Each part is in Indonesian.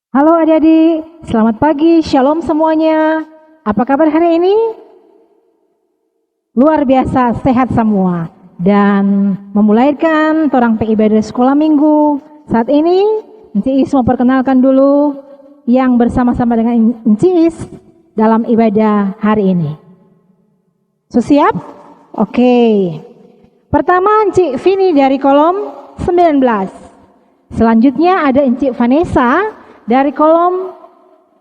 Halo adik-adik, selamat pagi, shalom semuanya. Apa kabar hari ini? Luar biasa, sehat semua. Dan memulaikan torang ibadah sekolah minggu. Saat ini, Enci Is mau perkenalkan dulu yang bersama-sama dengan Enci Is dalam ibadah hari ini. Siap? Oke. Pertama, Enci Vini dari kolom 19. Selanjutnya ada Enci Vanessa dari kolom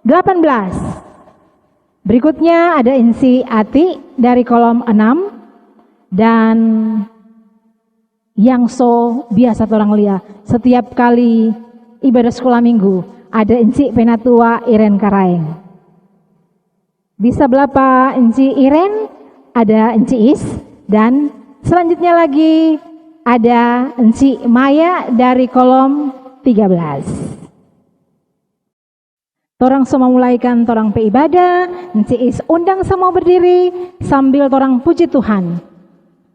18. Berikutnya ada Enci Ati dari kolom 6. Dan yang biasa orang lihat setiap kali ibadah sekolah minggu ada Enci Penatua Iren Karaeng. Di sebelah Pak Enci Iren ada Enci Is, dan selanjutnya lagi ada Enci Maya dari kolom 13. Torang semua mulaikan torang ibadah, Enci Is undang semua berdiri sambil torang puji Tuhan.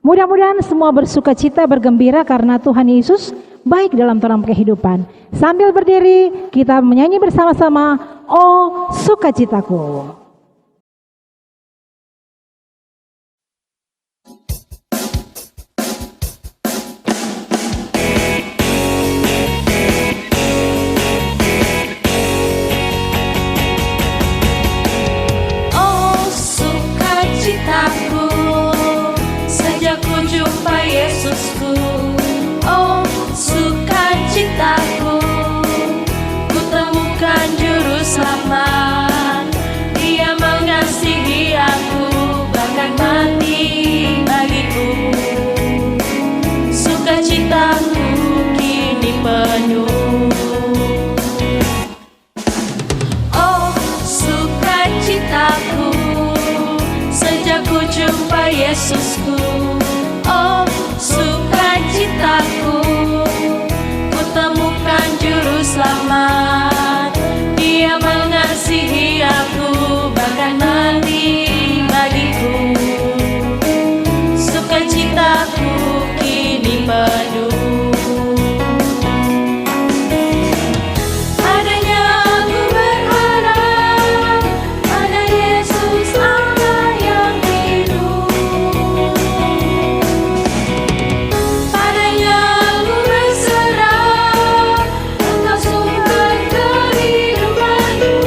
Mudah-mudahan semua bersuka cita, bergembira karena Tuhan Yesus baik dalam torang kehidupan. Sambil berdiri kita menyanyi bersama-sama, "Oh sukacitaku." Yesusku, oh sukacitaku, ku temukan juru selamat. Dia mengasihi aku, bahkan mati bagiku. Sukacitaku kini penuh. Oh sukacitaku, sejak ku jumpa Yesusku. Oh sukacitaku, ku temukan juru selamat. Dia mengasihi aku, bahkan mati bagiku. Sukacitaku kini penuh. Adanya aku berharap, ada Yesus Allah yang hidup. Padanya aku berserah, Engkau sumber kehidupanku.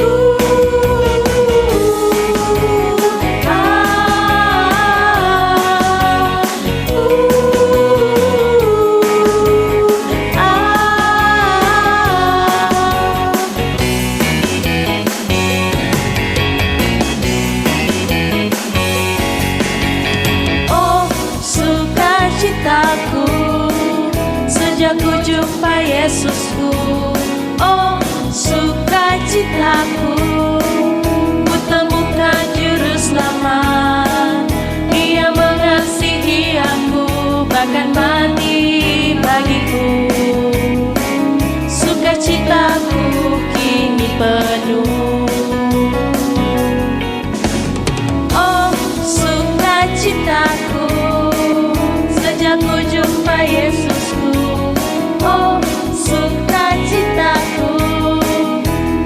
Oh sukacitaku, sejak ku jumpa Yesusku. Oh sukacitaku, ku temukan juru selamat. Dia mengasihi aku, bahkan mati bagiku. Sukacitaku kini penuh. Oh sukacitaku, sejak ku jumpa Yesusku. Oh sukacitaku,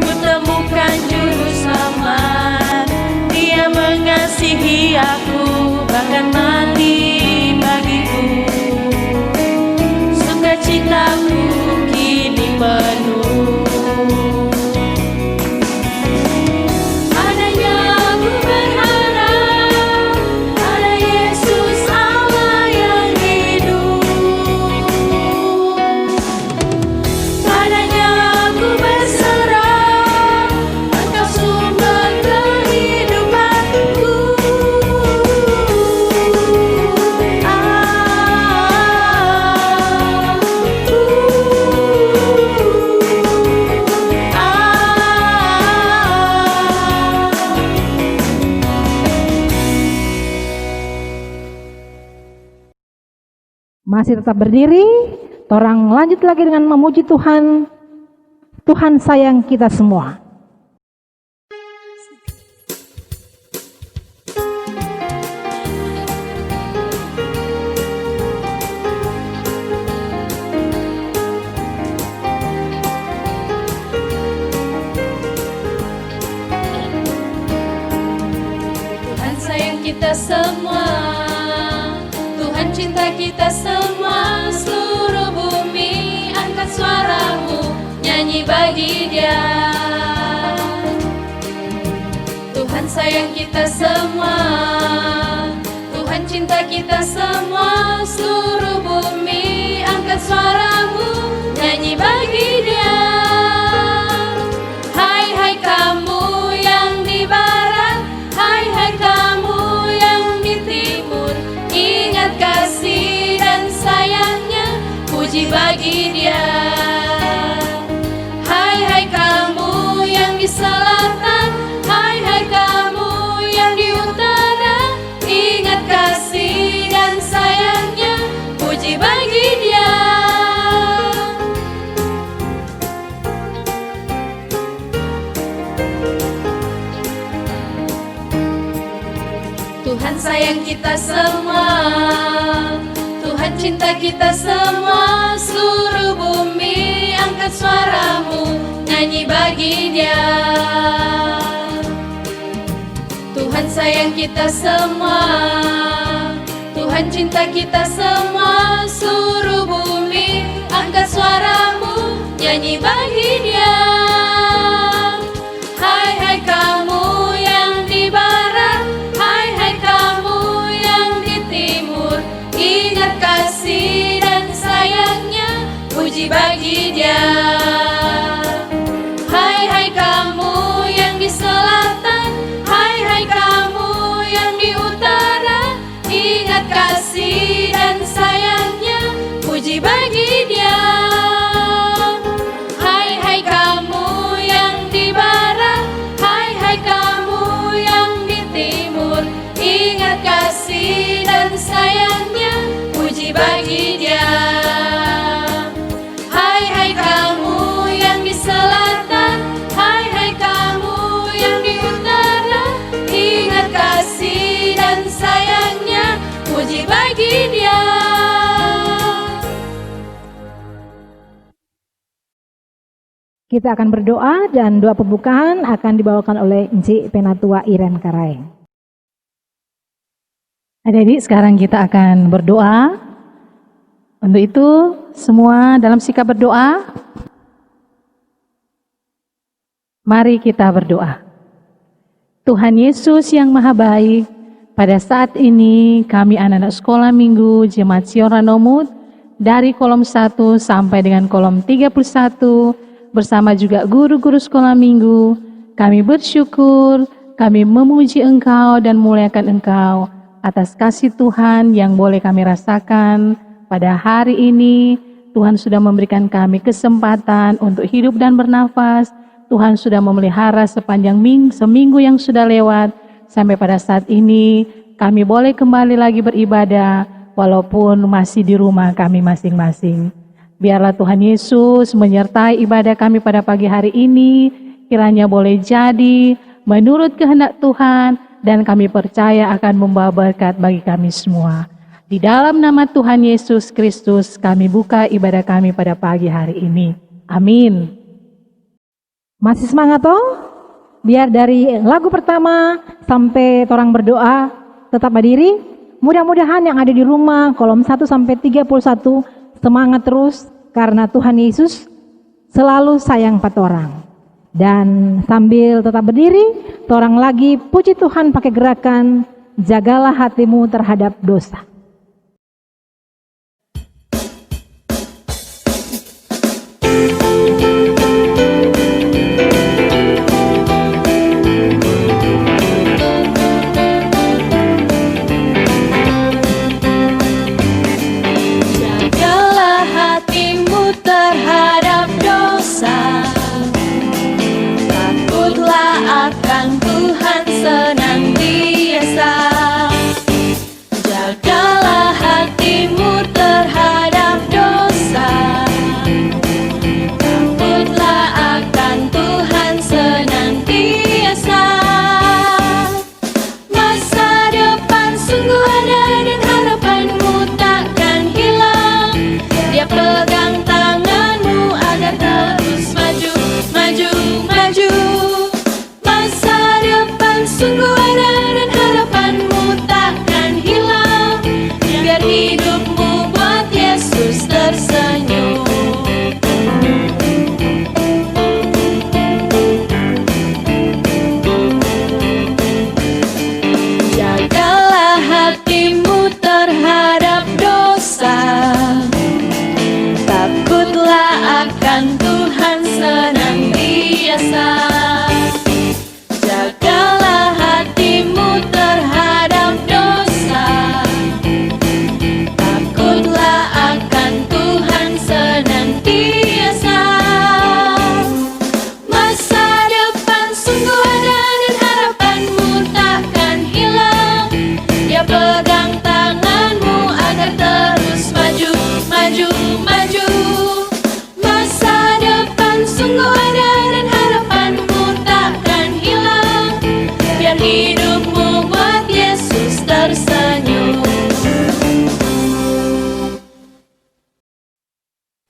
ku temukan juru selamat. Dia mengasihi aku, bahkan mati bagiku. Sukacitaku kini penuh. Adanya aku berharap, ada Yesus Allah yang hidup. Padanya aku berserah, Engkau sumber kehidupanku. Masih tetap berdiri, torang lanjut lagi dengan memuji Tuhan. Tuhan sayang kita semua. sayang kita semua, Tuhan cinta kita semua. Seluruh bumi angkat suaramu, nyanyi bagi Dia. Hai hai kamu yang di barat, hai hai kamu yang di timur, ingat kasih dan sayangnya, puji bagi Dia. Hai hai kamu yang di selatan, hai hai kamu yang di utara, ingat kasih dan sayangnya, puji bagi Dia. Tuhan sayang kita semua, Tuhan cinta kita semua. Seluruh bumi angkat suaramu, nyanyi bagi Dia. Tuhan sayang kita semua, Tuhan cinta kita semua. Seluruh bumi angkat suaramu, nyanyi bagi Dia. Hai hai kamu yang di barat, hai hai kamu yang di timur, ingat kasih dan sayangnya, puji bagi Dia. Hai hai kamu yang di selatan, hai hai kamu yang di utara, ingat kasih dan sayangnya, puji bagi Dia. Hai hai kamu yang di barat, hai hai kamu yang di timur, ingat kasih dan sayangnya, puji bagi Dia. Hai hai kamu yang di selatan, hai hai kamu yang di utara, ingat kasih dan sayangnya, puji bagi Dia. Kita akan berdoa dan doa pembukaan akan dibawakan oleh Encik Penatua Iren Karai. Adik-adik, sekarang kita akan berdoa. Untuk itu, semua dalam sikap berdoa, mari kita berdoa. Tuhan Yesus yang Maha Baik, pada saat ini kami anak-anak sekolah minggu Jemaat Sion Ranomut dari kolom 1 sampai dengan kolom 31 bersama juga guru-guru sekolah minggu, kami bersyukur, kami memuji Engkau dan memuliakan Engkau atas kasih Tuhan yang boleh kami rasakan pada hari ini. Tuhan sudah memberikan kami kesempatan untuk hidup dan bernafas. Tuhan sudah memelihara sepanjang seminggu yang sudah lewat. Sampai pada saat ini kami boleh kembali lagi beribadah walaupun masih di rumah kami masing-masing. Biarlah Tuhan Yesus menyertai ibadah kami pada pagi hari ini. Kiranya boleh jadi menurut kehendak Tuhan dan kami percaya akan membawa berkat bagi kami semua. Di dalam nama Tuhan Yesus Kristus kami buka ibadah kami pada pagi hari ini. Amin. Masih semangat toh? Biar dari lagu pertama sampai torang berdoa tetap berdiri. Mudah-mudahan yang ada di rumah kolom 1 sampai 31 semangat terus karena Tuhan Yesus selalu sayang pada orang. Dan sambil tetap berdiri, torang lagi puji Tuhan pakai gerakan jagalah hatimu terhadap dosa. Jagalah hatimu terhadap dosa, takutlah akan Tuhan senantiasa. Jaga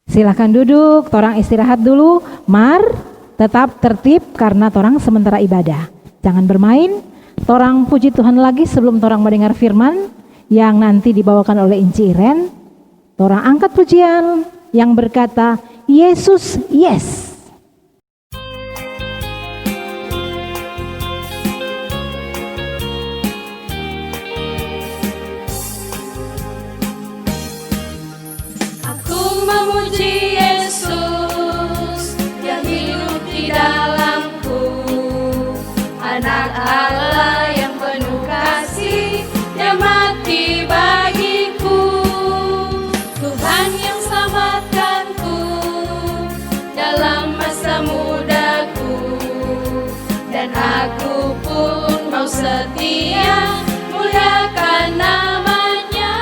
Silakan duduk, torang istirahat dulu. Mar, tetap tertib karena torang sementara ibadah. Jangan bermain. Torang puji Tuhan lagi sebelum torang mendengar firman yang nanti dibawakan oleh Inci Iren. Torang angkat pujian yang berkata, Yesus, yes. Aku memuji Yesus yang hidup di dalamku, Anak Allah yang penuh kasih, Dia mati bagiku. Tuhan yang selamatkanku dalam masa mudaku, dan aku pun mau setia muliakan namanya.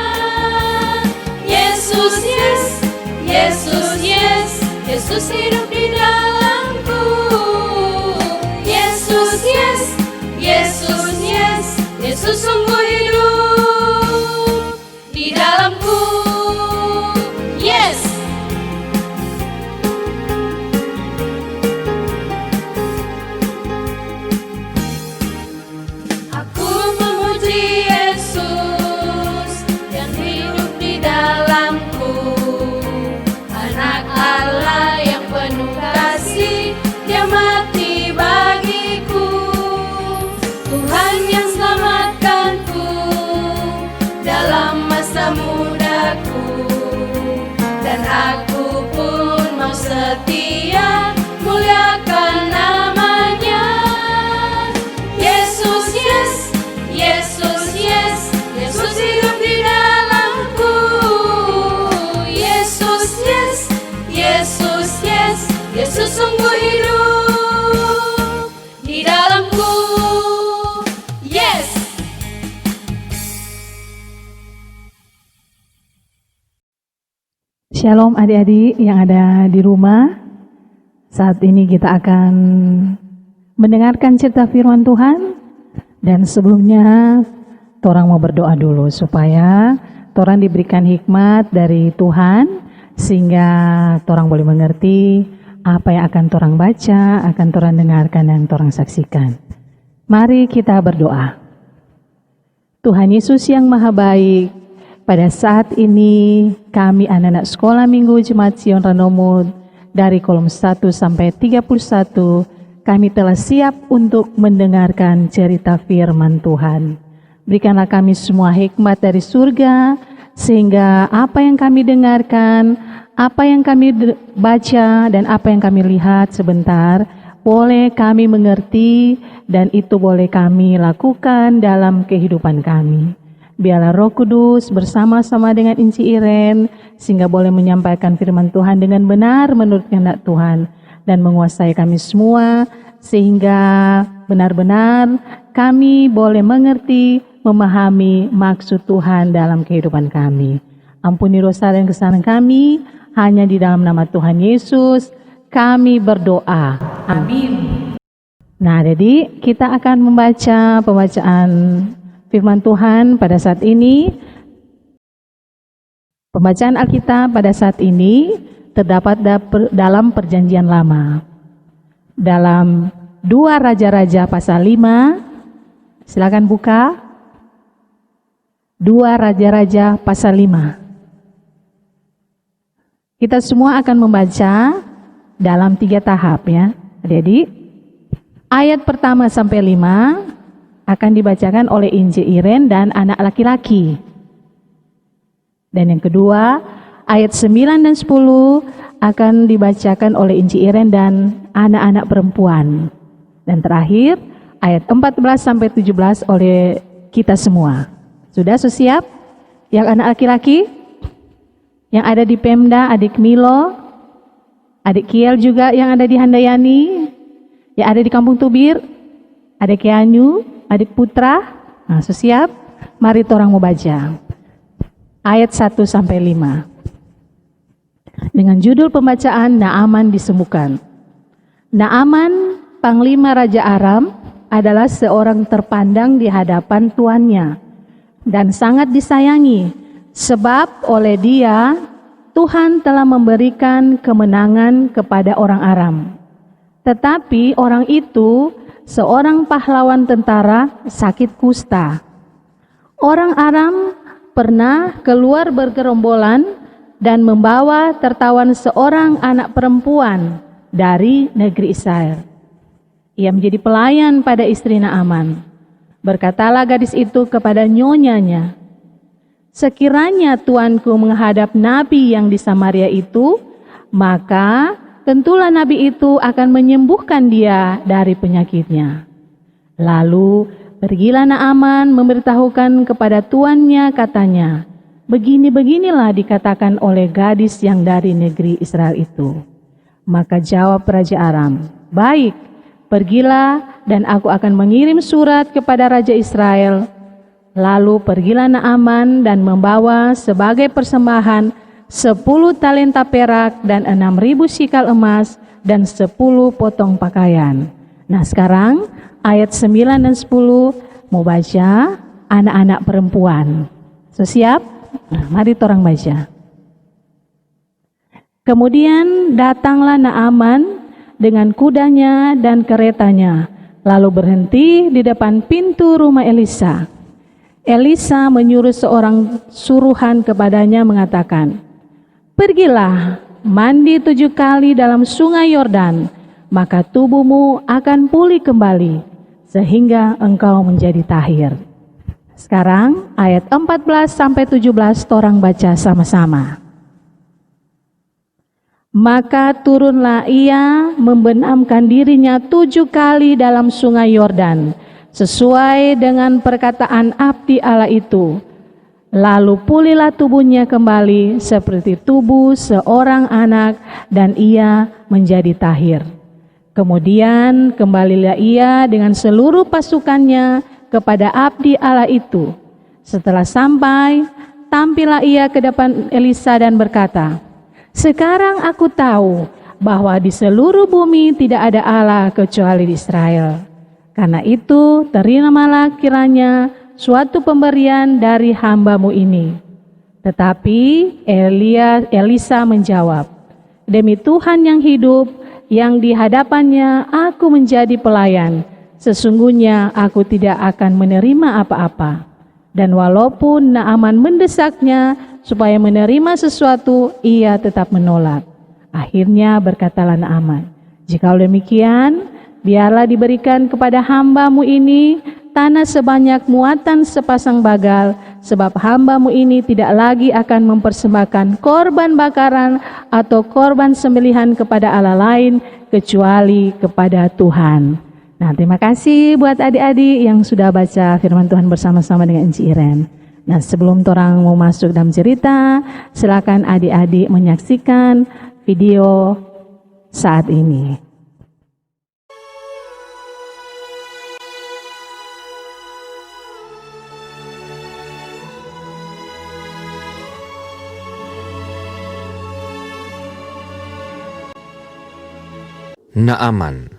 Yesus, yes, Yesus, yes, Yesus hidup di dalamku. Yesus, yes, Yesus, yes, Yesus sungguh hidup di dalamku. Yes. Aku memuji Yesus yang hidup di dalamku, Anak Allah yang penuh kasih, Dia mati bagiku. Tuhan yang selamatkanku dalam masa mudaku, dan aku pun mau setia muliakan namanya. Yesus, yes, Yesus, yes, Yesus hidup di dalamku. Yesus, yes, Yesus, yes, Yesus sungguh hidup di dalamku. Yes. Shalom adik-adik yang ada di rumah. Saat ini kita akan mendengarkan cerita firman Tuhan. Dan sebelumnya, torang mau berdoa dulu supaya torang diberikan hikmat dari Tuhan, sehingga torang boleh mengerti apa yang akan torang baca, akan torang dengarkan dan torang saksikan. Mari kita berdoa. Tuhan Yesus yang Maha Baik, pada saat ini kami anak-anak sekolah minggu Jemaat Sion Ranomud dari kolom 1 sampai 31, kami telah siap untuk mendengarkan cerita firman Tuhan. Berikanlah kami semua hikmat dari surga, sehingga apa yang kami dengarkan, apa yang kami baca, dan apa yang kami lihat sebentar, boleh kami mengerti, dan itu boleh kami lakukan dalam kehidupan kami. Biarlah Roh Kudus bersama-sama dengan Inci Iren, sehingga boleh menyampaikan firman Tuhan dengan benar menurut kehendak Tuhan, dan menguasai kami semua, sehingga benar-benar kami boleh mengerti, memahami maksud Tuhan dalam kehidupan kami. Ampuni dosa dan kesalahan kami, hanya di dalam nama Tuhan Yesus kami berdoa. Amin. Nah, jadi kita akan membaca pembacaan firman Tuhan pada saat ini. Pembacaan Alkitab pada saat ini terdapat dalam Perjanjian Lama. Dalam 2 Raja-Raja pasal 5, silakan buka. 2 Raja-Raja pasal 5. Kita semua akan membaca dalam 3 tahap ya. Jadi ayat pertama sampai 5 akan dibacakan oleh Inci Iren dan anak laki-laki. Dan yang kedua, ayat 9 dan 10 akan dibacakan oleh Inci Iren dan anak-anak perempuan. Dan terakhir, ayat 14 sampai 17 oleh kita semua. Sudah siap? Yang anak laki-laki? Yang ada di Pemda, adik Milo, adik Kiel juga yang ada di Handayani, yang ada di Kampung Tubir, adik Kianyu, adik Putra. Nah, siap? Mari torang mau baca. Ayat 1 sampai 5. Dengan judul pembacaan Naaman disembuhkan. Naaman, panglima Raja Aram, adalah seorang terpandang di hadapan tuannya dan sangat disayangi, sebab oleh dia Tuhan telah memberikan kemenangan kepada orang Aram. Tetapi orang itu, seorang pahlawan tentara, sakit kusta. Orang Aram pernah keluar bergerombolan dan membawa tertawan seorang anak perempuan dari negeri Israel. Ia menjadi pelayan pada istri Naaman. Berkatalah gadis itu kepada nyonyanya, "Sekiranya tuanku menghadap nabi yang di Samaria itu, maka tentulah nabi itu akan menyembuhkan dia dari penyakitnya." Lalu pergilah Naaman memberitahukan kepada tuannya, katanya, "Begini-beginilah dikatakan oleh gadis yang dari negeri Israel itu." Maka jawab Raja Aram, "Baik, pergilah dan aku akan mengirim surat kepada Raja Israel." Lalu pergilah Naaman dan membawa sebagai persembahan 10 talenta perak dan 6.000 shikal emas dan 10 potong pakaian. Nah sekarang ayat 9 dan 10 mau baca anak-anak perempuan. So siap? Nah, mari torang baca. Kemudian datanglah Naaman dengan kudanya dan keretanya, lalu berhenti di depan pintu rumah Elisa. Elisa menyuruh seorang suruhan kepadanya mengatakan, "Pergilah, mandi 7 kali dalam sungai Yordan, maka tubuhmu akan pulih kembali, sehingga engkau menjadi tahir." Sekarang ayat 14 sampai 17 torang baca sama-sama. Maka turunlah ia membenamkan dirinya 7 kali dalam sungai Yordan, sesuai dengan perkataan abdi Allah itu. Lalu pulihlah tubuhnya kembali seperti tubuh seorang anak, dan ia menjadi tahir. Kemudian kembalilah ia dengan seluruh pasukannya kepada abdi Allah itu. Setelah sampai, tampillah ia ke depan Elisa dan berkata, "Sekarang aku tahu bahwa di seluruh bumi tidak ada Allah kecuali di Israel. Karena itu, terimalah kiranya suatu pemberian dari hamba-Mu ini." Tetapi Elisa menjawab, "Demi Tuhan yang hidup, yang di hadapannya aku menjadi pelayan, sesungguhnya aku tidak akan menerima apa-apa." Dan walaupun Naaman mendesaknya supaya menerima sesuatu, ia tetap menolak. Akhirnya berkatalah Naaman, "Jikalau demikian, biarlah diberikan kepada hamba-Mu ini tanah sebanyak muatan sepasang bagal, sebab hamba-Mu ini tidak lagi akan mempersembahkan korban bakaran atau korban sembelihan kepada Allah lain kecuali kepada Tuhan." Nah, terima kasih buat adik-adik yang sudah baca firman Tuhan bersama-sama dengan Enci Iren. Nah, sebelum torang mau masuk dalam cerita, silakan adik-adik menyaksikan video saat ini. Naaman,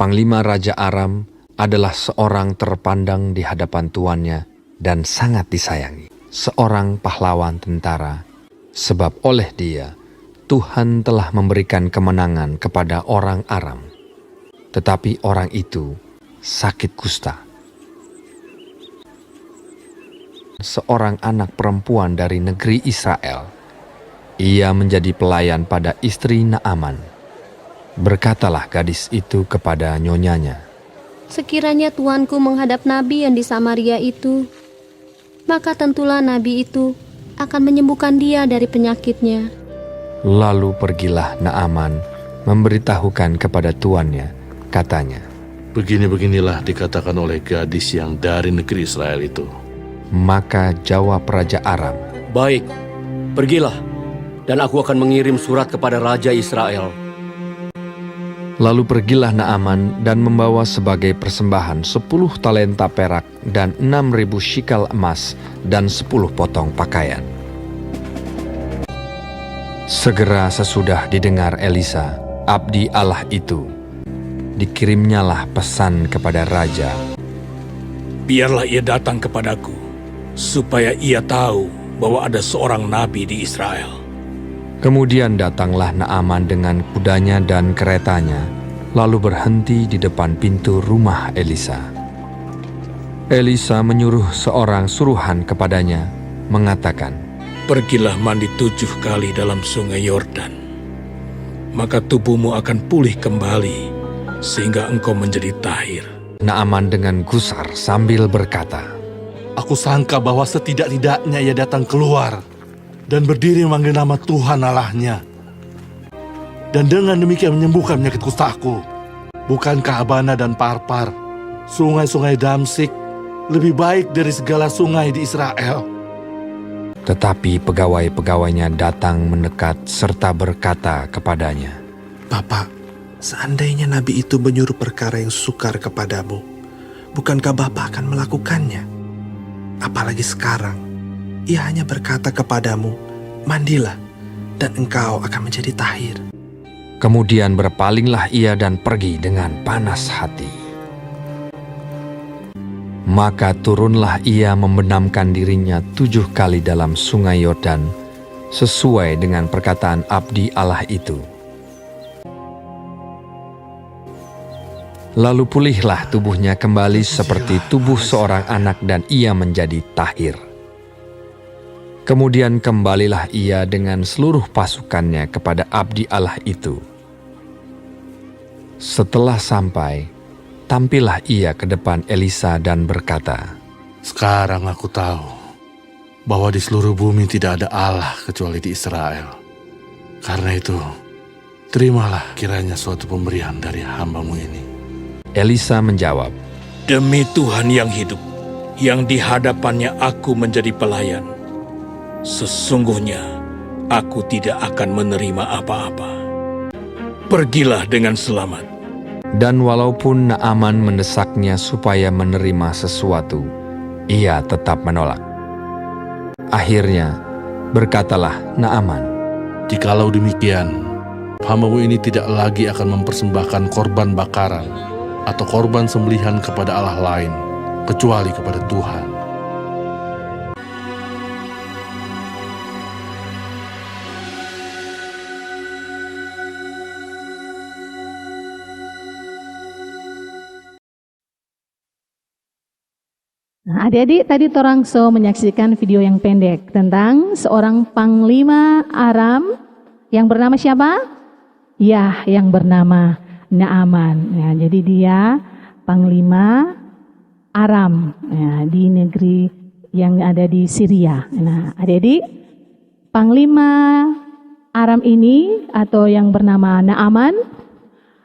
panglima Raja Aram, adalah seorang terpandang di hadapan tuannya dan sangat disayangi. Seorang pahlawan tentara, sebab oleh dia Tuhan telah memberikan kemenangan kepada orang Aram. Tetapi orang itu sakit kusta. Seorang anak perempuan dari negeri Israel. Ia menjadi pelayan pada istri Naaman. Berkatalah gadis itu kepada nyonyanya, Sekiranya tuanku menghadap nabi yang di Samaria itu, maka tentulah nabi itu akan menyembuhkan dia dari penyakitnya. Lalu pergilah Naaman memberitahukan kepada tuannya, katanya, "Begini-beginilah dikatakan oleh gadis yang dari negeri Israel itu." Maka jawab Raja Aram, "Baik, pergilah, dan aku akan mengirim surat kepada Raja Israel." Lalu pergilah Naaman dan membawa sebagai persembahan 10 talenta perak dan 6.000 shikal emas dan 10 potong pakaian. Segera sesudah didengar Elisa, abdi Allah itu, dikirimnyalah pesan kepada raja, "Biarlah ia datang kepadaku, supaya ia tahu bahwa ada seorang nabi di Israel." Kemudian datanglah Naaman dengan kudanya dan keretanya, lalu berhenti di depan pintu rumah Elisa. Elisa menyuruh seorang suruhan kepadanya, mengatakan, Pergilah mandi 7 kali dalam sungai Yordan. Maka tubuhmu akan pulih kembali, sehingga engkau menjadi tahir. Naaman dengan gusar sambil berkata, Aku sangka bahwa setidak-tidaknya ia datang keluar dan berdiri memanggil nama Tuhan Allahnya. Dan dengan demikian menyembuhkan penyakit kustaku. Bukankah Abana dan Parpar, sungai-sungai Damsik, lebih baik dari segala sungai di Israel? Tetapi pegawai-pegawainya datang mendekat serta berkata kepadanya, Bapak, seandainya Nabi itu menyuruh perkara yang sukar kepadamu, bukankah Bapak akan melakukannya? Apalagi sekarang, ia hanya berkata kepadamu, mandilah, dan engkau akan menjadi tahir. Kemudian berpalinglah ia dan pergi dengan panas hati. Maka turunlah ia membenamkan dirinya 7 kali dalam sungai Yordan, sesuai dengan perkataan abdi Allah itu. Lalu pulihlah tubuhnya kembali seperti tubuh seorang anak dan ia menjadi tahir. Kemudian kembalilah ia dengan seluruh pasukannya kepada abdi Allah itu. Setelah sampai, tampillah ia ke depan Elisa dan berkata, Sekarang aku tahu bahwa di seluruh bumi tidak ada Allah kecuali di Israel. Karena itu, terimalah kiranya suatu pemberian dari hamba-Mu ini. Elisa menjawab, Demi Tuhan yang hidup, yang di hadapannya aku menjadi pelayan, sesungguhnya aku tidak akan menerima apa-apa. Pergilah dengan selamat. Dan walaupun Naaman mendesaknya supaya menerima sesuatu, ia tetap menolak. Akhirnya, berkatalah Naaman, Jikalau demikian, hamba-Mu ini tidak lagi akan mempersembahkan korban bakaran atau korban sembelihan kepada Allah lain, kecuali kepada Tuhan. Nah, adik-adik tadi torang menyaksikan video yang pendek tentang seorang panglima Aram yang bernama siapa? Ya, yang bernama Naaman. Ya, jadi dia panglima Aram ya, di negeri yang ada di Syria. Nah, adik-adik, panglima Aram ini atau yang bernama Naaman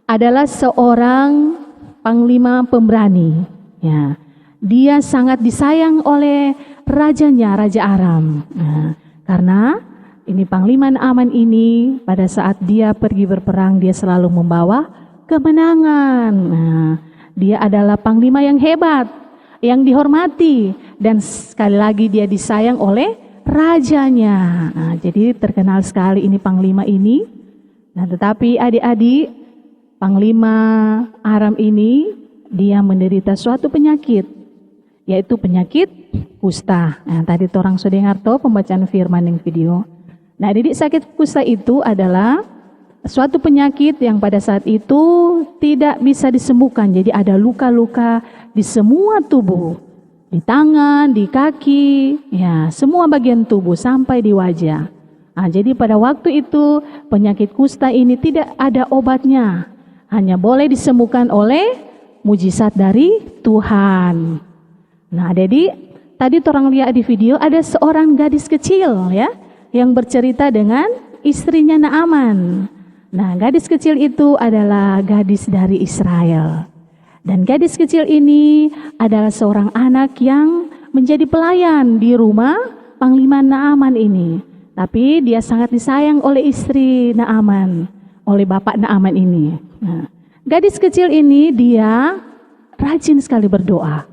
adalah seorang panglima pemberani. Ya. Dia sangat disayang oleh rajanya, Raja Aram. Nah, karena ini Panglima Naaman ini pada saat dia pergi berperang, dia selalu membawa kemenangan. Nah, dia adalah panglima yang hebat, yang dihormati, dan sekali lagi dia disayang oleh rajanya. Nah, jadi terkenal sekali ini panglima ini. Nah, tetapi adik-adik, Panglima Aram ini dia menderita suatu penyakit, yaitu penyakit kusta. Nah, tadi torang sudah ngerti pembacaan firman yang video. Nah, didik sakit kusta itu adalah suatu penyakit yang pada saat itu tidak bisa disembuhkan. Jadi ada luka-luka di semua tubuh, di tangan, di kaki, ya semua bagian tubuh sampai di wajah. Nah, jadi pada waktu itu penyakit kusta ini tidak ada obatnya, hanya boleh disembuhkan oleh mujizat dari Tuhan. Nah, jadi tadi orang lihat di video ada seorang gadis kecil ya yang bercerita dengan istrinya Naaman. Nah, gadis kecil itu adalah gadis dari Israel. Dan gadis kecil ini adalah seorang anak yang menjadi pelayan di rumah Panglima Naaman ini. Tapi dia sangat disayang oleh istri Naaman, oleh bapak Naaman ini. Nah, gadis kecil ini dia rajin sekali berdoa.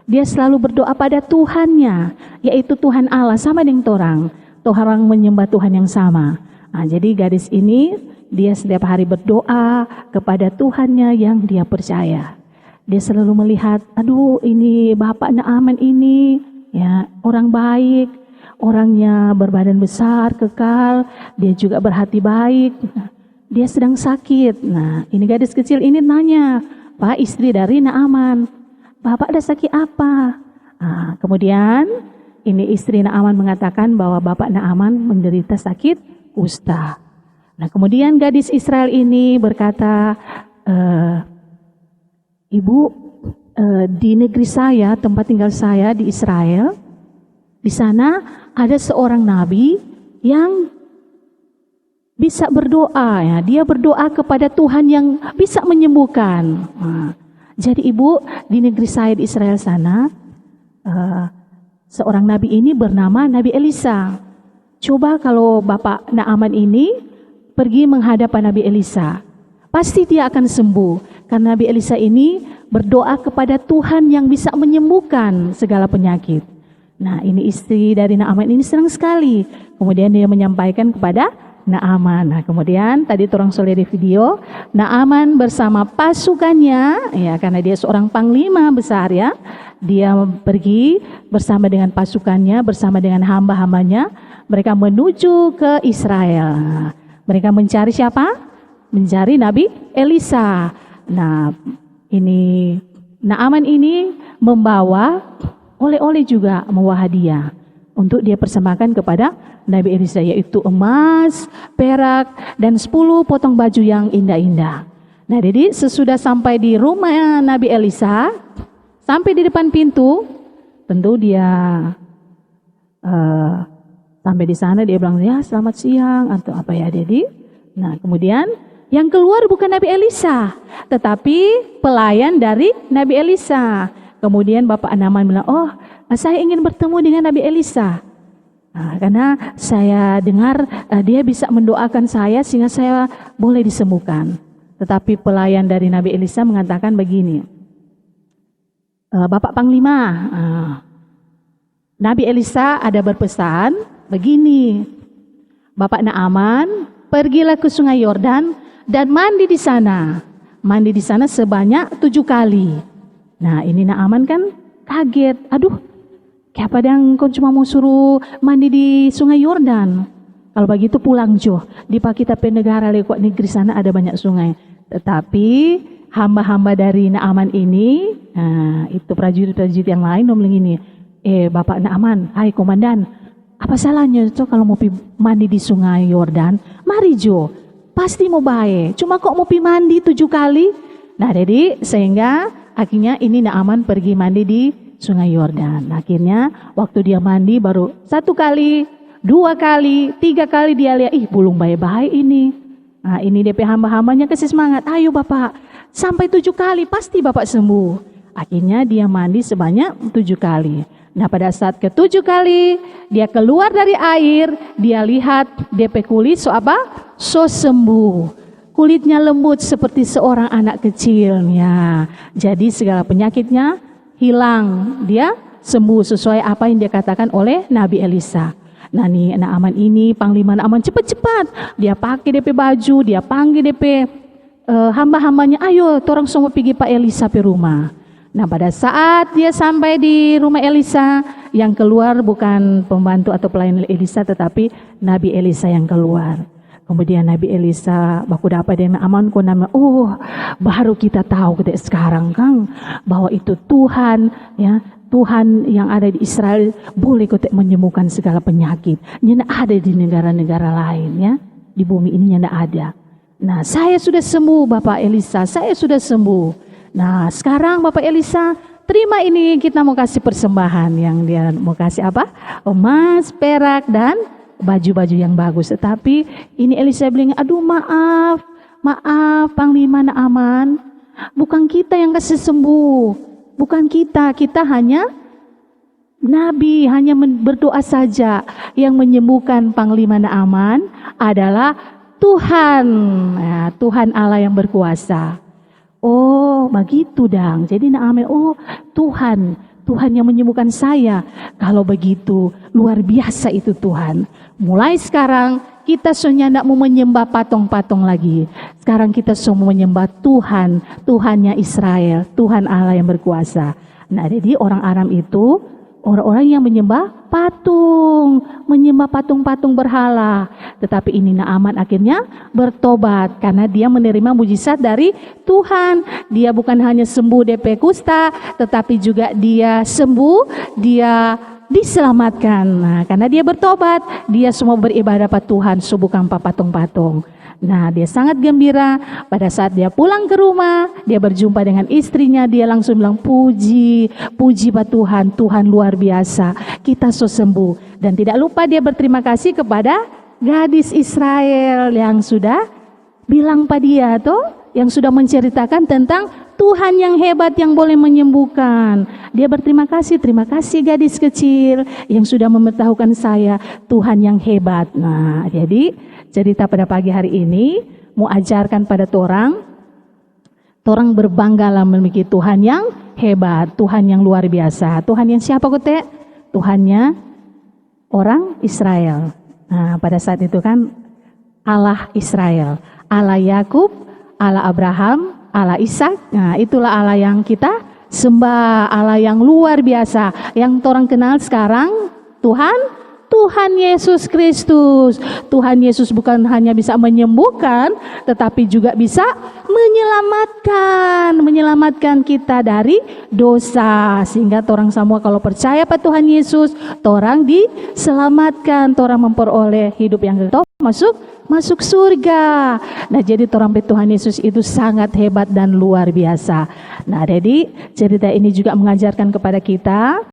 Dia selalu berdoa pada Tuhannya, yaitu Tuhan Allah, sama dengan orang. Orang menyembah Tuhan yang sama. Nah, jadi gadis ini, dia setiap hari berdoa kepada Tuhannya yang dia percaya. Dia selalu melihat, aduh ini Bapak Naaman ini, ya orang baik, orangnya berbadan besar, kekal, dia juga berhati baik. Dia sedang sakit. Nah, ini gadis kecil ini nanya, Pak, istri dari Naaman, Bapak ada sakit apa? Nah, kemudian ini istri Naaman mengatakan bahwa Bapak Naaman menderita sakit kusta. Nah, kemudian gadis Israel ini berkata, Ibu, di negeri saya, tempat tinggal saya di Israel, di sana ada seorang nabi yang bisa berdoa, ya. Dia berdoa kepada Tuhan yang bisa menyembuhkan. Nah, jadi Ibu, di negeri saya di Israel sana, seorang nabi ini bernama Nabi Elisa. Coba kalau Bapak Naaman ini pergi menghadap Nabi Elisa, pasti dia akan sembuh. Karena Nabi Elisa ini berdoa kepada Tuhan yang bisa menyembuhkan segala penyakit. Nah, ini istri dari Naaman ini senang sekali. Kemudian dia menyampaikan kepada Naaman. Nah, kemudian tadi orang soleh di video, Naaman bersama pasukannya, ya karena dia seorang panglima besar ya, dia pergi bersama dengan pasukannya, bersama dengan hamba-hambanya, mereka menuju ke Israel. Nah, mereka mencari siapa? Mencari Nabi Elisa. Nah, ini Naaman ini membawa oleh-oleh juga, membawa hadiah untuk dia persembahkan kepada Nabi Elisa, yaitu emas, perak, dan 10 potong baju yang indah-indah. Nah, jadi sesudah sampai di rumah Nabi Elisa, sampai di depan pintu, tentu dia sampai di sana dia bilang, ya selamat siang atau apa ya, jadi. Nah, kemudian yang keluar bukan Nabi Elisa, tetapi pelayan dari Nabi Elisa. Kemudian Bapak Naaman bilang, oh saya ingin bertemu dengan Nabi Elisa. Nah, karena saya dengar dia bisa mendoakan saya sehingga saya boleh disembuhkan. Tetapi pelayan dari Nabi Elisa mengatakan begini, Bapak Panglima, Nabi Elisa ada berpesan begini, Bapak Naaman pergilah ke Sungai Yordan dan mandi di sana. Mandi di sana sebanyak 7 kali. Nah, ini Naaman kan kaget. Aduh, kayak padang kau cuma mau suruh mandi di Sungai Yordan. Kalau begitu pulang Jo. Di kita negara lekok negeri sana ada banyak sungai. Tetapi hamba-hamba dari Naaman ini, nah, itu prajurit-prajurit yang lain ngomong gini, Bapak Naaman, hai komandan, apa salahnya Jo kalau mau mandi di Sungai Yordan? Mari Jo, pasti mau baik. Cuma kok mau mandi 7 kali? Nah, jadi sehingga akhirnya ini Naaman pergi mandi di Sungai Yordan. Akhirnya waktu dia mandi baru 1 kali, 2 kali, 3 kali dia lihat, belum baik-baik ini. Nah, ini DP hamba-hambanya kasih semangat, ayo Bapak, sampai 7 kali pasti Bapak sembuh. Akhirnya dia mandi sebanyak 7 kali. Nah, pada saat ke-7 kali dia keluar dari air, dia lihat DP kulit so sembuh. Kulitnya lembut seperti seorang anak kecil ya. Jadi segala penyakitnya hilang, dia sembuh sesuai apa yang dia katakan oleh Nabi Elisa. Nah, nih Naaman ini, Panglima Naaman cepat-cepat, dia pakai DP baju, dia panggil DP hamba-hambanya, ayo torang semua pergi Pak Elisa ke rumah. Nah, pada saat dia sampai di rumah Elisa, yang keluar bukan pembantu atau pelayan Elisa, tetapi Nabi Elisa yang keluar. Kemudian Nabi Elisa baku dapat dengan Naaman, baru kita tahu sekarang Kang bahwa itu Tuhan ya, Tuhan yang ada di Israel boleh menyembuhkan segala penyakit. Yang ada di negara-negara lain ya, di bumi ini yang ada. Nah, saya sudah sembuh Bapak Elisa, saya sudah sembuh. Nah, sekarang Bapak Elisa terima ini, kita mau kasih persembahan. Yang dia mau kasih apa? Emas, perak, dan baju-baju yang bagus. Tetapi ini Elisa bilang, aduh maaf Panglima Naaman, bukan kita yang kasih sembuh, bukan kita hanya Nabi, hanya berdoa saja. Yang menyembuhkan Panglima Naaman adalah Tuhan, ya, Tuhan Allah yang berkuasa. Oh begitu dang, jadi Naaman, Tuhan yang menyembuhkan saya. Kalau begitu luar biasa itu Tuhan. Mulai sekarang kita sebenarnya tidak mau menyembah patung-patung lagi. Sekarang kita semua menyembah Tuhan, Tuhannya Israel, Tuhan Allah yang berkuasa. Nah, jadi orang Aram itu orang-orang yang menyembah patung berhala. Tetapi ini Naaman akhirnya bertobat karena dia menerima mujizat dari Tuhan. Dia bukan hanya sembuh DP kusta, tetapi juga dia sembuh, dia diselamatkan. Nah, karena dia bertobat, dia semua beribadah pada Tuhan, bukan patung-patung. Nah, dia sangat gembira. Pada saat dia pulang ke rumah, dia berjumpa dengan istrinya, dia langsung bilang, puji Pak Tuhan, Tuhan luar biasa, kita so sembuh. Dan tidak lupa dia berterima kasih kepada gadis Israel yang sudah bilang pada dia yang sudah menceritakan tentang Tuhan yang hebat yang boleh menyembuhkan. Dia berterima kasih gadis kecil yang sudah memberitahukan saya Tuhan yang hebat. Nah, jadi cerita pada pagi hari ini mau ajarkan pada torang berbanggalah memiliki Tuhan yang hebat, Tuhan yang luar biasa. Tuhan yang siapa kote? Tuhannya orang Israel. Nah, pada saat itu kan Allah Israel, Allah Yakub, Allah Abraham, Allah Ishak. Nah, itulah Allah yang kita sembah, Allah yang luar biasa. Yang orang kenal sekarang Tuhan Yesus Kristus. Tuhan Yesus bukan hanya bisa menyembuhkan, tetapi juga bisa menyelamatkan kita dari dosa. Sehingga orang semua kalau percaya pada Tuhan Yesus, orang diselamatkan, orang memperoleh hidup yang kekal, masuk surga. Nah, jadi orang Tuhan Yesus itu sangat hebat dan luar biasa. Nah, jadi cerita ini juga mengajarkan kepada kita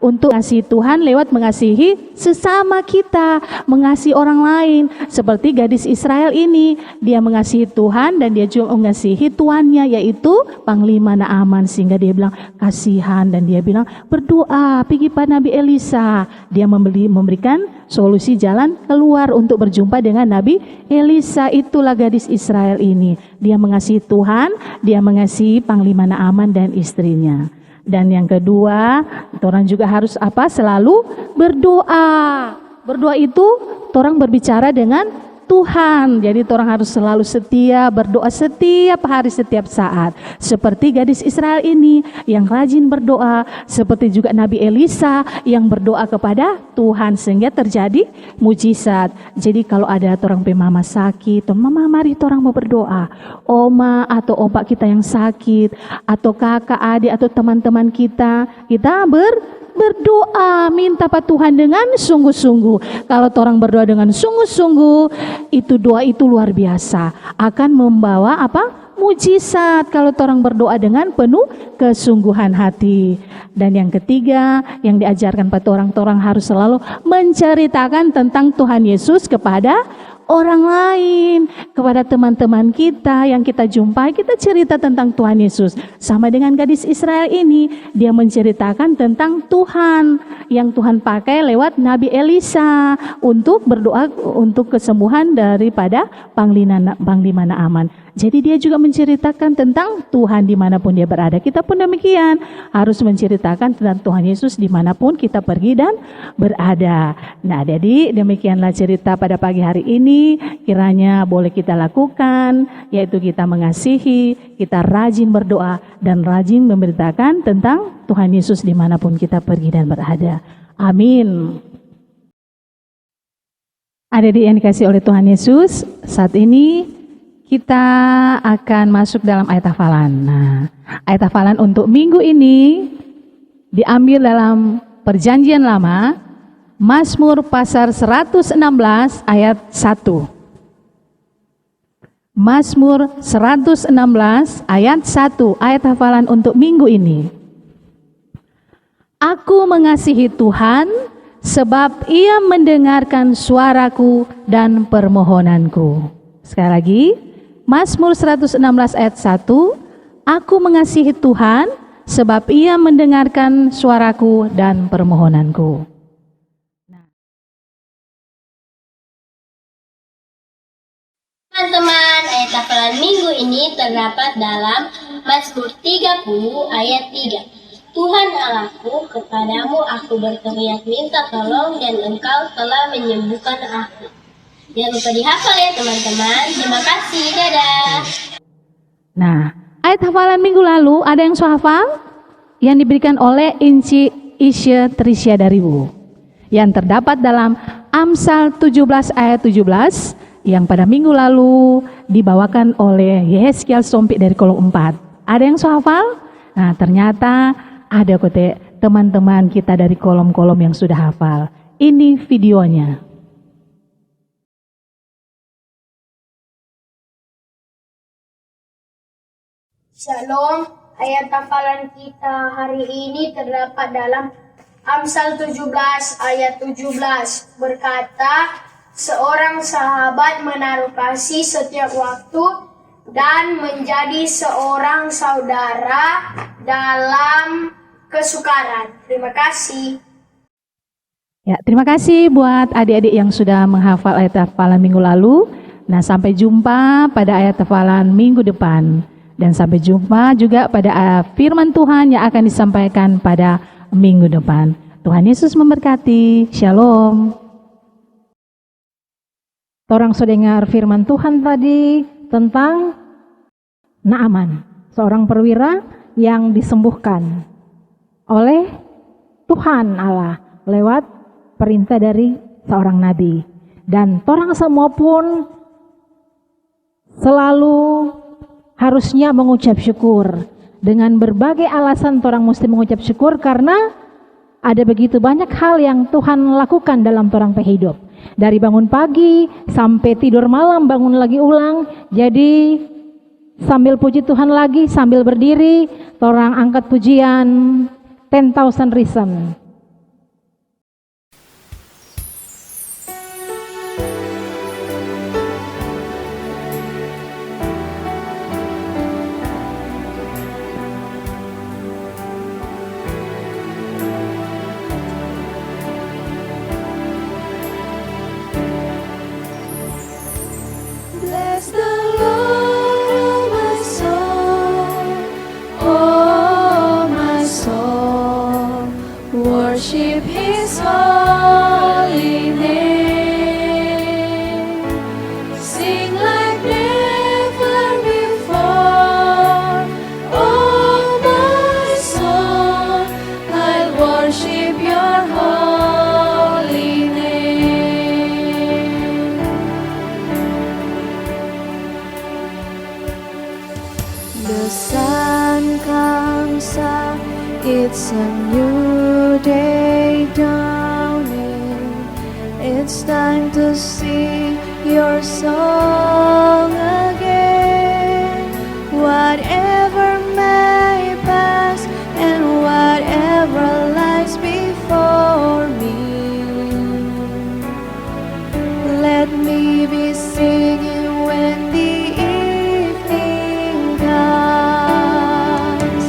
untuk mengasihi Tuhan lewat mengasihi sesama kita, mengasihi orang lain. Seperti gadis Israel ini, dia mengasihi Tuhan dan dia juga mengasihi tuannya, yaitu Panglima Naaman. Sehingga dia bilang kasihan dan dia bilang berdoa, pergi pada Nabi Elisa. Dia memberikan solusi jalan keluar untuk berjumpa dengan Nabi Elisa. Itulah gadis Israel ini. Dia mengasihi Tuhan, dia mengasihi Panglima Naaman dan istrinya. Dan yang kedua, orang juga harus selalu berdoa. Berdoa itu orang berbicara dengan Tuhan. Jadi orang harus selalu setia berdoa setiap hari, setiap saat. Seperti gadis Israel ini yang rajin berdoa, seperti juga Nabi Elisa yang berdoa kepada Tuhan sehingga terjadi mujizat. Jadi kalau ada orang mama sakit, mama mari orang mau berdoa. Oma atau opa kita yang sakit, atau kakak, adik atau teman-teman kita berdoa, minta pada Tuhan dengan sungguh-sungguh. Kalau orang berdoa dengan sungguh-sungguh, itu doa itu luar biasa, akan membawa mujizat kalau orang berdoa dengan penuh kesungguhan hati. Dan yang ketiga yang diajarkan pada orang harus selalu menceritakan tentang Tuhan Yesus kepada orang lain, kepada teman-teman kita yang kita jumpai, kita cerita tentang Tuhan Yesus. Sama dengan gadis Israel ini, dia menceritakan tentang Tuhan yang Tuhan pakai lewat Nabi Elisa untuk berdoa untuk kesembuhan daripada Panglima Naaman. Jadi dia juga menceritakan tentang Tuhan dimanapun dia berada. Kita pun demikian, harus menceritakan tentang Tuhan Yesus dimanapun kita pergi dan berada. Nah, jadi demikianlah cerita pada pagi hari ini. Kiranya boleh kita lakukan, yaitu kita mengasihi, kita rajin berdoa, dan rajin memberitakan tentang Tuhan Yesus dimanapun kita pergi dan berada. Amin. Adik-adik yang dikasih oleh Tuhan Yesus, saat ini kita akan masuk dalam ayat hafalan. Nah, ayat hafalan untuk minggu ini diambil dalam Perjanjian Lama, Mazmur pasal 116 ayat 1. Mazmur 116 ayat 1, ayat hafalan untuk minggu ini. Aku mengasihi Tuhan sebab Ia mendengarkan suaraku dan permohonanku. Sekali lagi, Mazmur 116 ayat 1, aku mengasihi Tuhan sebab Ia mendengarkan suaraku dan permohonanku. Teman-teman, ayat hafalan minggu ini terdapat dalam Mazmur 30 ayat 3. Tuhan Allahku, kepadamu aku berteriak minta tolong dan Engkau telah menyembuhkan aku. Jangan lupa dihafal ya teman-teman. Terima kasih, dadah. Nah, ayat hafalan minggu lalu ada yang hafal? Yang diberikan oleh Isya Trisya Daribu yang terdapat dalam Amsal 17 ayat 17 yang pada minggu lalu dibawakan oleh Yehezkiel Sompik dari kolom 4. Ada yang so hafal? Nah, ternyata ada kote teman-teman kita dari kolom-kolom yang sudah hafal. Ini videonya. Shalom, ayat hafalan kita hari ini terdapat dalam Amsal 17 ayat 17 berkata, seorang sahabat menaruh kasih setiap waktu dan menjadi seorang saudara dalam kesukaran. Terima kasih. Ya, terima kasih buat adik-adik yang sudah menghafal ayat hafalan minggu lalu. Nah, sampai jumpa pada ayat hafalan minggu depan. Dan sampai jumpa juga pada firman Tuhan yang akan disampaikan pada minggu depan. Tuhan Yesus memberkati. Shalom. Orang sudah dengar firman Tuhan tadi tentang Naaman, seorang perwira yang disembuhkan oleh Tuhan Allah lewat perintah dari seorang nabi. Dan orang semua pun selalu harusnya mengucap syukur. Dengan berbagai alasan orang mesti mengucap syukur karena ada begitu banyak hal yang Tuhan lakukan dalam orang hidup. Dari bangun pagi sampai tidur malam, bangun lagi ulang. Jadi sambil puji Tuhan lagi, sambil berdiri, orang angkat pujian 10,000 reason. Bless the Lord, oh my soul, oh my soul, worship His holy name. Sing like never before, oh my soul, I'll worship Your holy name. The sun comes up, it's a new day dawning. It's time to sing your song again. Whatever may pass and whatever lies before me, let me be singing when the evening comes.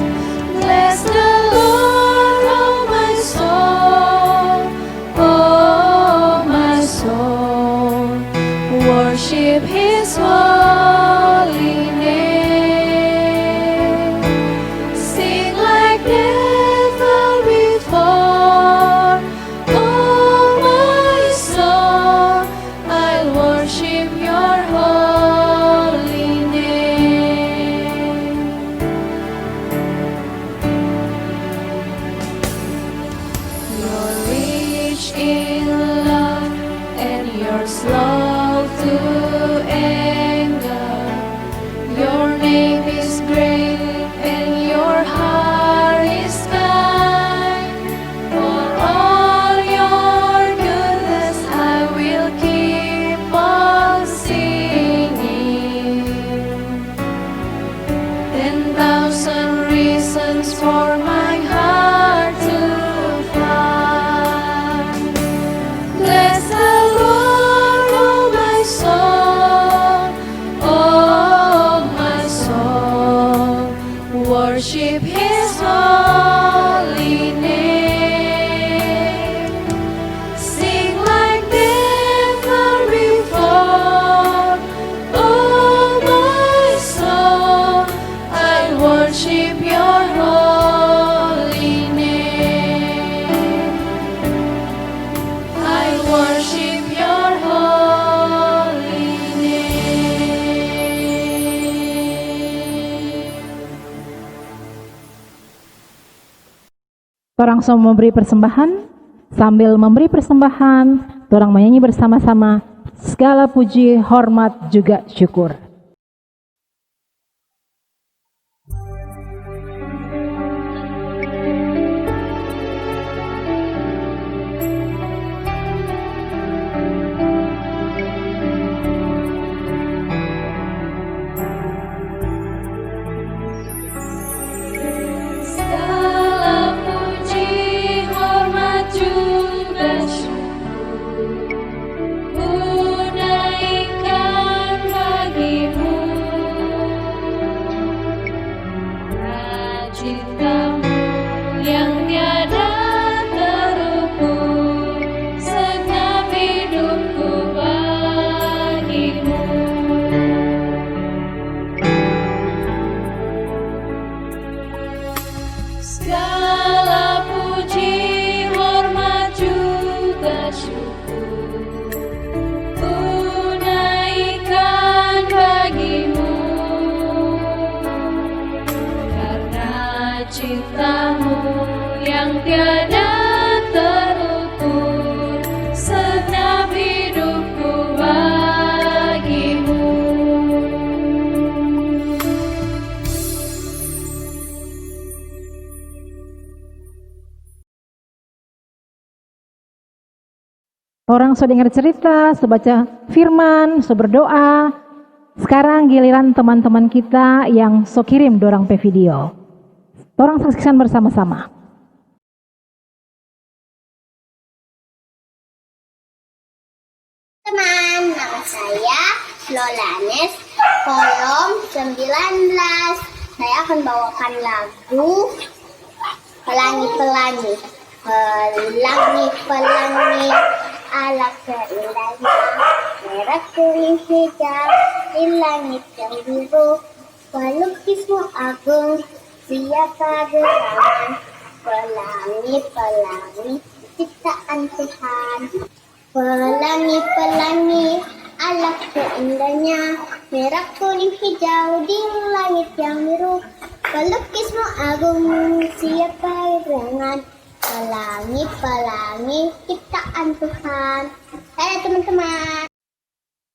Bless the Lord, oh my soul, oh my soul, worship His holy name. Sing like never before, oh my soul, I'll worship Your holy name. You're rich in love and You're slow to anger. Your name is great and Your heart is kind. For all Your goodness I will keep on singing. 10,000 reasons for my heart to find. Bless the Lord, oh my soul, oh my soul, worship His holy name. Sing like never before, oh my soul, I worship Your holy name. I worship Your holy name. Torang semua memberi persembahan, sambil memberi persembahan, torang menyanyi bersama-sama, segala puji, hormat, juga syukur. Segala puji, hormat juga syukur ku naikkan bagimu. Cintamu yang tiada terukur, segenap hidupku bagimu. Segala puji, hormat juga syukur ku naikkan bagimu, karena cintamu yang tiada terukur, segenap hidupku bagimu. Orang sudah dengar cerita, sudah baca firman, sudah berdoa. Sekarang giliran teman-teman kita yang so kirim dorang pe video. Orang saksikan bersama-sama. Teman, nama saya Lolanes, kolom 19. Saya akan bawakan lagu Pelangi-Pelangi. Pelangi-pelangi ala keindahnya, merah kuning hijau di langit yang biru. Pelukismu agung, siapa gerangan. Pelangi-pelangi ciptaan Tuhan. Pelangi-pelangi ala keindahnya, merah kuning hijau di langit yang biru. Pelukismu agung, siapa gerangan. Pelangi-pelangi ciptaan Tuhan. Hai teman-teman.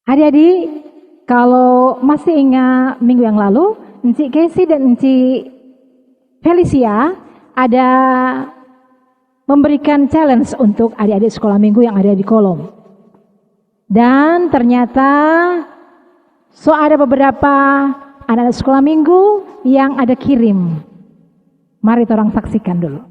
Adik-adik, kalau masih ingat minggu yang lalu, Encik Casey dan Encik Felicia ada memberikan challenge untuk adik-adik sekolah minggu yang ada di kolom. Dan ternyata ada beberapa anak-anak sekolah minggu yang ada kirim. Mari orang saksikan dulu.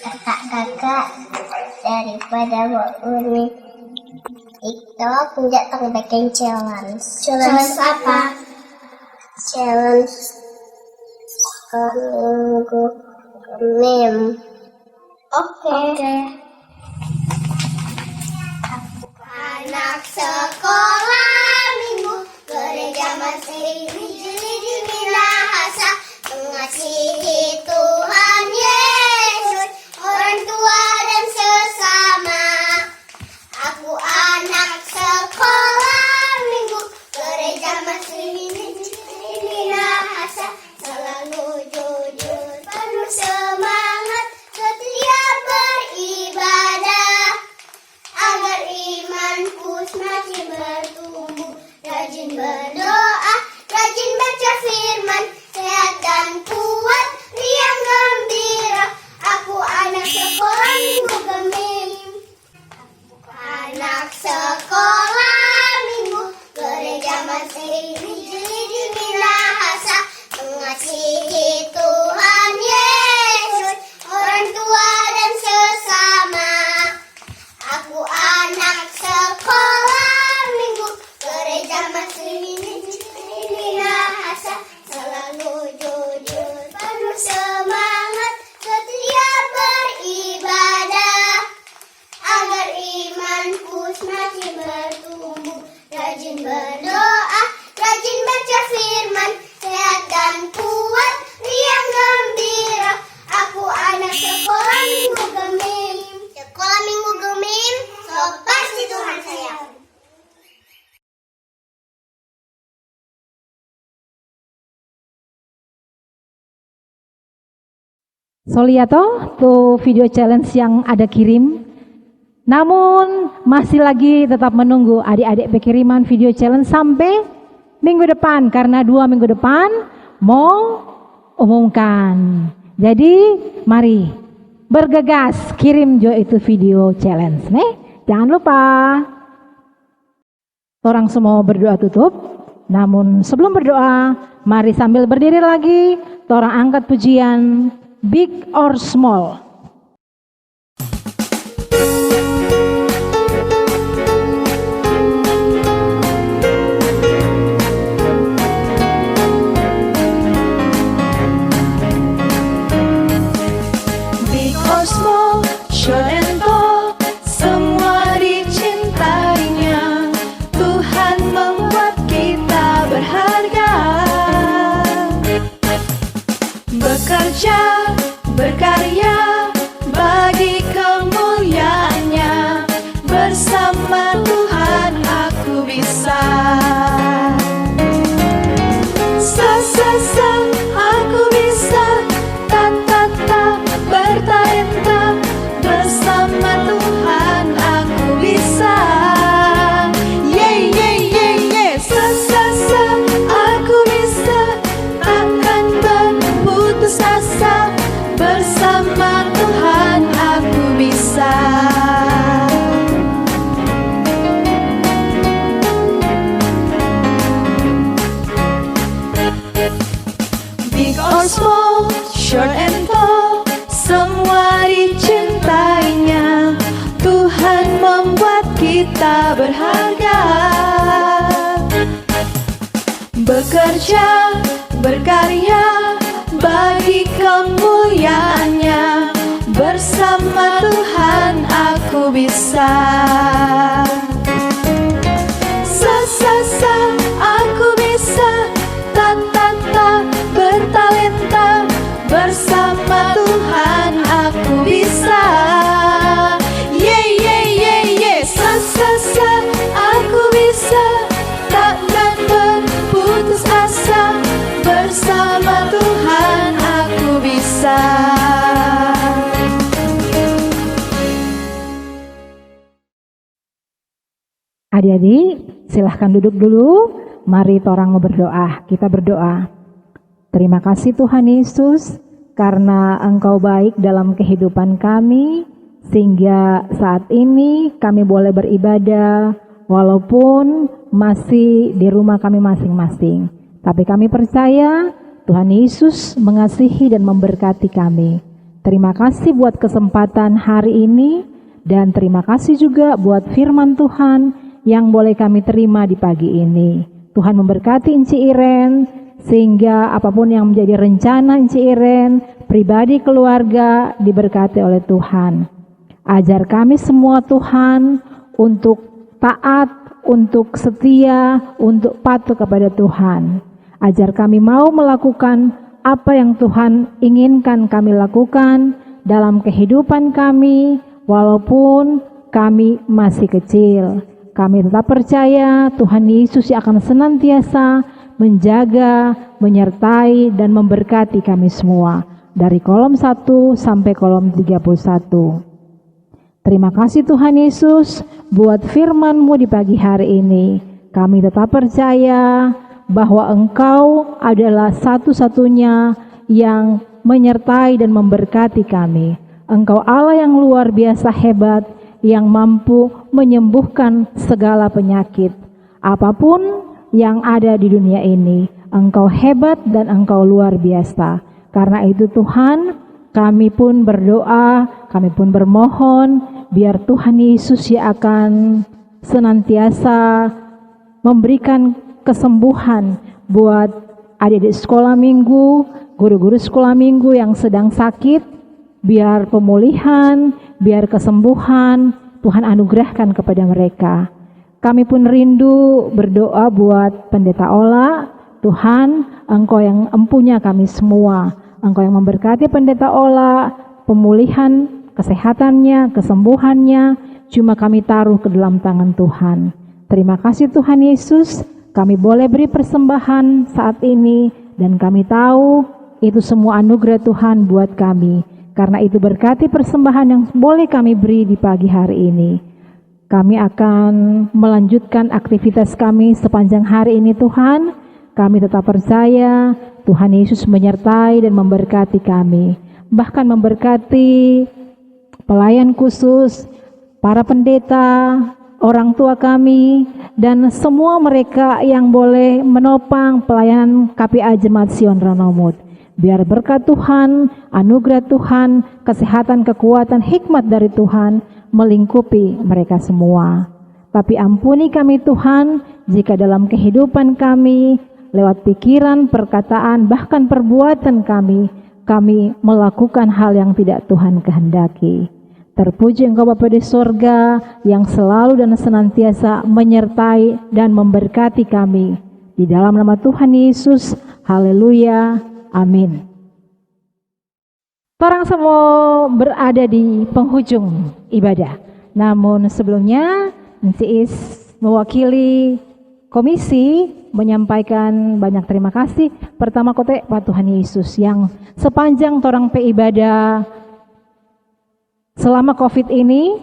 Kakak-kakak daripada Mbak Uni itu aku datang bikin challenge. Challenge apa? Challenge minggu meme. Oke. Anak sekolah minggu gereja masih di Minahasa mengasihi Tuhan Yesus, orang tua dan sesama. Aku anak sekolah minggu gereja masih di Minahasa, selalu jujur penuh semangat setia beribadah agar imanku semakin bertumbuh, rajin berdoa, rajin baca firman, sehat dan kuat, riang gembira. Aku anak sekolah minggu gemim. Anak sekolah minggu gereja masih di Minahasa mengasihi Tuhan Yesus, orang tua dan sesama. Aku anak sekolah minggu gereja masih di Minahasa, selalu jujur So lihat tuh video challenge yang ada kirim. Namun masih lagi tetap menunggu adik-adik pengiriman video challenge sampai minggu depan, karena 2 minggu depan mau umumkan. Jadi mari bergegas kirim jo itu video challenge nih. Jangan lupa. Orang semua berdoa tutup. Namun sebelum berdoa, mari sambil berdiri lagi, orang angkat pujian Big or Small. Big or small, short and tall, semua dicintainya. Tuhan membuat kita berharga. Bekerja, berkarya bagi kemuliaannya. Bersama Tuhan aku bisa. Sa aku bisa. Ta bertalenta. Bersama Tuhan aku bisa. Ye sa aku bisa. Takkan berputus asa. Bersama Tuhan aku bisa. Big or small, short and tall, semua dicintainya. Tuhan membuat kita berharga. Bekerja, berkarya bagi kemuliaannya. Bersama Tuhan aku bisa. Sa aku bisa. Ta bertalenta. Bersama Tuhan aku bisa. Ye sa aku bisa. Takkan berputus asa. Bersama Tuhan aku bisa. Adik-adik, silahkan duduk dulu. Mari torang mau berdoa. Kita berdoa. Terima kasih Tuhan Yesus, karena Engkau baik dalam kehidupan kami, sehingga saat ini kami boleh beribadah, walaupun masih di rumah kami masing-masing. Tapi kami percaya Tuhan Yesus mengasihi dan memberkati kami. Terima kasih buat kesempatan hari ini, dan terima kasih juga buat firman Tuhan yang boleh kami terima di pagi ini. Tuhan memberkati Inci Iren, sehingga apapun yang menjadi rencana Inci Iren, pribadi keluarga, diberkati oleh Tuhan. Ajar kami semua Tuhan untuk taat, untuk setia, untuk patuh kepada Tuhan. Ajar kami mau melakukan apa yang Tuhan inginkan kami lakukan dalam kehidupan kami, walaupun kami masih kecil. Kami tetap percaya Tuhan Yesus yang akan senantiasa menjaga, menyertai, dan memberkati kami semua. Dari kolom 1 sampai kolom 31. Terima kasih Tuhan Yesus buat firman-Mu di pagi hari ini. Kami tetap percaya bahwa Engkau adalah satu-satunya yang menyertai dan memberkati kami. Engkau Allah yang luar biasa hebat, yang mampu menyembuhkan segala penyakit. Apapun yang ada di dunia ini, Engkau hebat dan Engkau luar biasa. Karena itu Tuhan, kami pun berdoa, kami pun bermohon, biar Tuhan Yesus yang akan senantiasa memberikan kesembuhan buat adik-adik sekolah minggu, guru-guru sekolah minggu yang sedang sakit, biar pemulihan, biar kesembuhan Tuhan anugerahkan kepada mereka. Kami pun rindu berdoa buat Pendeta Ola. Tuhan, Engkau yang empunya kami semua. Engkau yang memberkati Pendeta Ola, pemulihan, kesehatannya, kesembuhannya, cuma kami taruh ke dalam tangan Tuhan. Terima kasih Tuhan Yesus, kami boleh beri persembahan saat ini, dan kami tahu itu semua anugerah Tuhan buat kami. Karena itu berkati persembahan yang boleh kami beri di pagi hari ini. Kami akan melanjutkan aktivitas kami sepanjang hari ini Tuhan. Kami tetap percaya Tuhan Yesus menyertai dan memberkati kami. Bahkan memberkati pelayan khusus, para pendeta, orang tua kami, dan semua mereka yang boleh menopang pelayanan KPA Jemaat Sion Ranomut. Biar berkat Tuhan, anugerah Tuhan, kesehatan, kekuatan, hikmat dari Tuhan melingkupi mereka semua. Tapi ampuni kami Tuhan, jika dalam kehidupan kami, lewat pikiran, perkataan, bahkan perbuatan kami melakukan hal yang tidak Tuhan kehendaki. Terpuji Engkau Bapa di sorga yang selalu dan senantiasa menyertai dan memberkati kami. Di dalam nama Tuhan Yesus, haleluya, amin. Orang semua berada di penghujung ibadah. Namun sebelumnya, NCIS mewakili komisi menyampaikan banyak terima kasih. Pertama kote Pak Tuhan Yesus yang sepanjang torang ibadah selama COVID ini,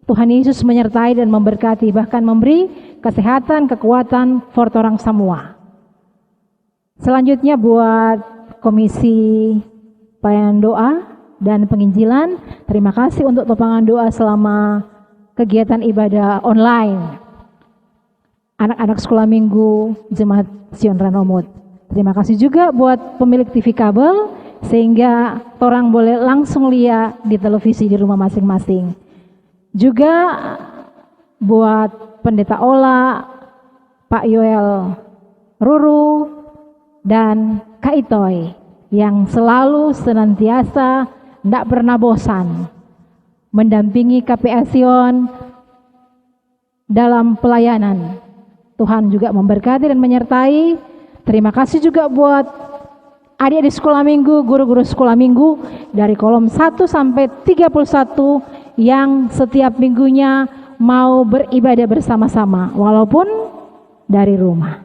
Tuhan Yesus menyertai dan memberkati, bahkan memberi kesehatan, kekuatan for orang semua. Selanjutnya buat komisi pelayanan doa dan penginjilan, terima kasih untuk topangan doa selama kegiatan ibadah online. Anak-anak sekolah minggu Jemaat Sion Ranomut. Terima kasih juga buat pemilik TV kabel, sehingga orang boleh langsung lihat di televisi di rumah masing-masing. Juga buat Pendeta Ola, Pak Yoel Ruru, dan Kak Itoy yang selalu senantiasa tidak pernah bosan mendampingi KPA Sion dalam pelayanan. Tuhan juga memberkati dan menyertai. Terima kasih juga buat adik-adik sekolah minggu, guru-guru sekolah minggu dari kolom 1 sampai 31 yang setiap minggunya mau beribadah bersama-sama walaupun dari rumah.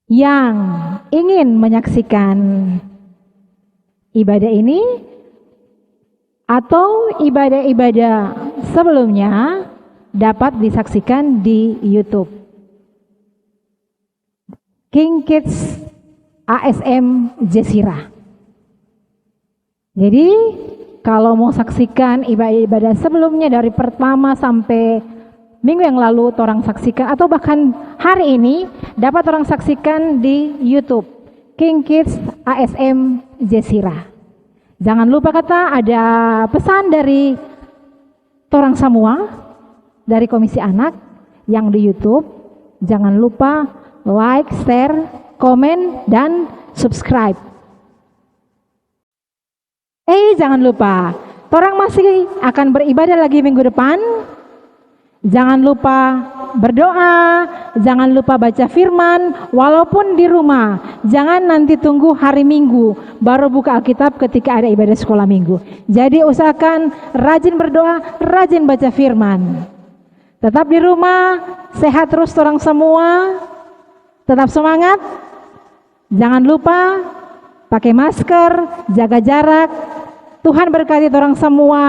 Yang ingin menyaksikan ibadah ini atau ibadah-ibadah sebelumnya dapat disaksikan di YouTube King Kids ASM Jesira. Jadi kalau mau saksikan ibadah-ibadah sebelumnya dari pertama sampai minggu yang lalu orang saksikan, atau bahkan hari ini dapat orang saksikan di YouTube King Kids ASM Jesira. Jangan lupa kata ada pesan dari orang semua dari Komisi Anak yang di YouTube. Jangan lupa like, share, komen, dan subscribe. Jangan lupa, orang masih akan beribadah lagi minggu depan. Jangan lupa berdoa, jangan lupa baca firman, walaupun di rumah. Jangan nanti tunggu hari Minggu, baru buka Alkitab ketika ada ibadah sekolah minggu. Jadi usahakan rajin berdoa, rajin baca firman. Tetap di rumah, sehat terus orang semua. Tetap semangat, jangan lupa pakai masker, jaga jarak. Tuhan berkati orang semua.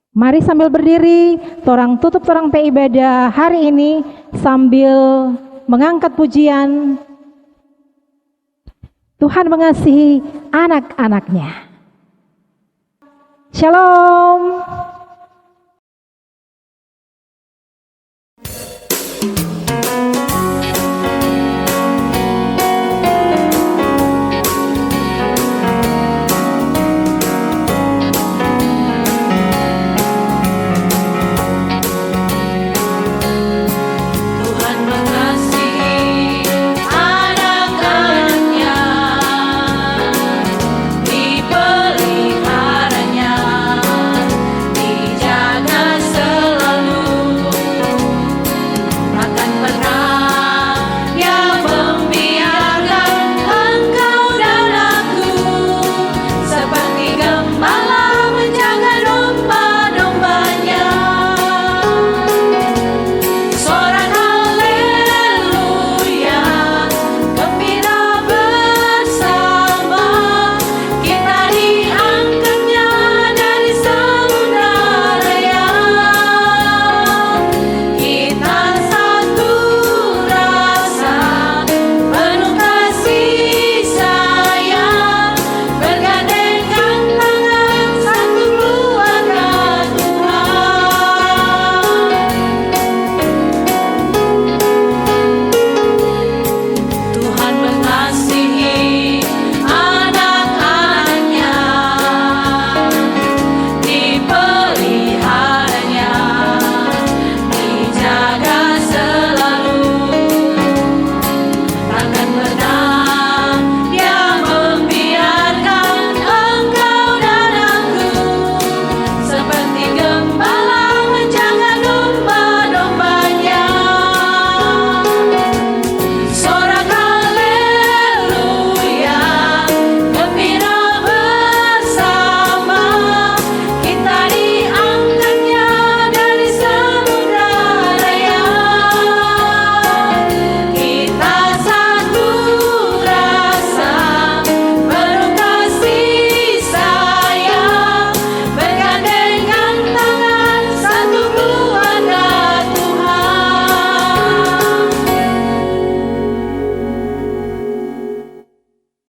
Mari sambil berdiri, torang tutup torang ibadah hari ini sambil mengangkat pujian. Tuhan mengasihi anak-anaknya. Shalom.